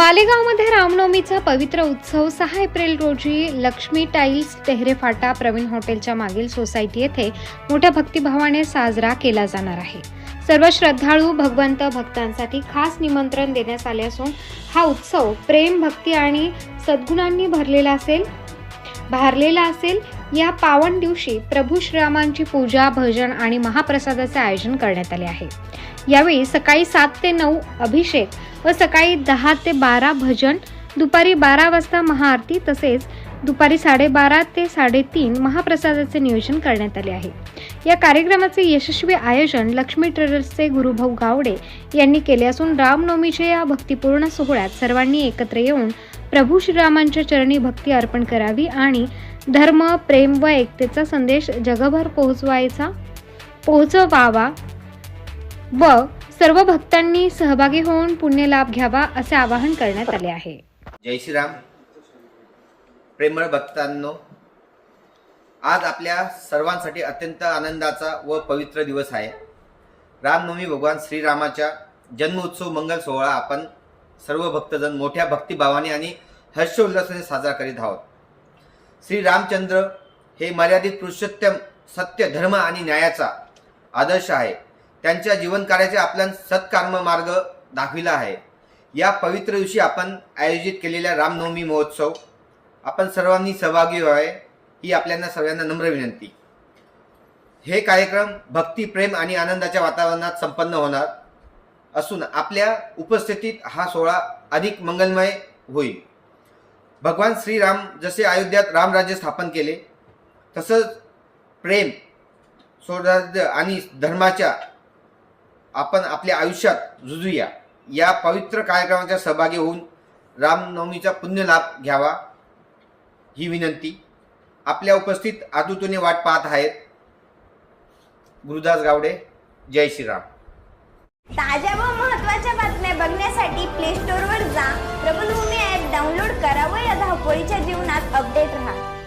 मालेगावमध्ये रामनवमीचा पवित्र उत्सव 6 एप्रिल रोजी लक्ष्मी टाईल्स टेहरे फाटा प्रवीण हॉटेलच्या मागील सोसायटी येथे मोठ्या भक्तिभावाने साजरा केला जाणार आहे। सर्व श्रद्धाळू भगवंत भक्तांसाठी खास निमंत्रण देण्यात आले असून हा उत्सव प्रेम, भक्ती आणि सद्गुणांनी भारलेला असेल। या पावन दिवशी प्रभू श्रीरामांची पूजा, भजन आणि महाप्रसादाचे आयोजन करण्यात आले आहे। यावेळी सकाळी 7 ते 9 अभिषेक व सकाळी 10 ते 12 भजन, दुपारी 12 वाजता महाआरती तसेच दुपारी 12:30 ते 3:30 महाप्रसादाचे नियोजन करण्यात आले आहे। या कार्यक्रमाचे यशस्वी आयोजन लक्ष्मी ट्रेडर्सचे गुरुभाऊ गावडे यांनी केले असून रामनवमीच्या या भक्तिपूर्ण सोहळ्यात सर्वांनी एकत्र येऊन प्रभू श्रीरामांच्या चरणी भक्ती अर्पण करावी आणि धर्म, प्रेम व एकतेचा संदेश जगभर पोहोचवावा व सर्व भक्तांनी सहभागी होऊन पुण्य लाभ घ्यावा असे आवाहन करण्यात आले आहे। जय श्रीराम। प्रेमळ भक्तांनो, आज आपल्या सर्वांसाठी अत्यंत आनंदाचा व पवित्र दिवस आहे। रामनवमी भगवान श्रीरामाच्या जन्मोत्सव मंगल सोहळा आपण सर्व भक्तजन मोठ्या भक्तिभावाने आणि हर्षोल्लासाने साजरा करीत आहोत। श्री रामचंद्र हे मर्यादित पुरुषोत्तम, सत्य, धर्म आणि न्यायाचा आदर्श आहे। त्यांच्या जीवन कार्याचे आपल्याला सत्कर्म मार्ग दाखविला आहे। या पवित्र दिवशी आपण आयोजित केलेल्या रामनवमी महोत्सव आपण सर्वांनी सहभागी व्हावे ही आपल्याला सर्वांना नम्र विनंती। हे कार्यक्रम भक्ती, प्रेम आणि आनंदाच्या वातावरणात संपन्न होणार असून आपल्या उपस्थितीत हा सोहळा अधिक मंगलमय होईल। भगवान श्रीराम जसे अयोध्यात रामराज्य स्थापन केले तसंच प्रेम, सौहार्द आणि धर्माच्या आपण आपल्या आयुष्यात रुजूया। या पवित्र कार्यक्रमाच्या सहभागी होऊन रामनवमीचा पुण्य लाभ घ्यावा ही विनंती। आपल्या उपस्थित आतुरतेने वाट पाहत आहेत गुरुदास गावडे। जय श्रीराम। ताज्या व महत्त्वाच्या बातम्या बघण्यासाठी प्ले स्टोअरवर जा, प्रबलभूमी ॲप डाउनलोड करा व या धावपळीच्या जीवनात अपडेट रहा।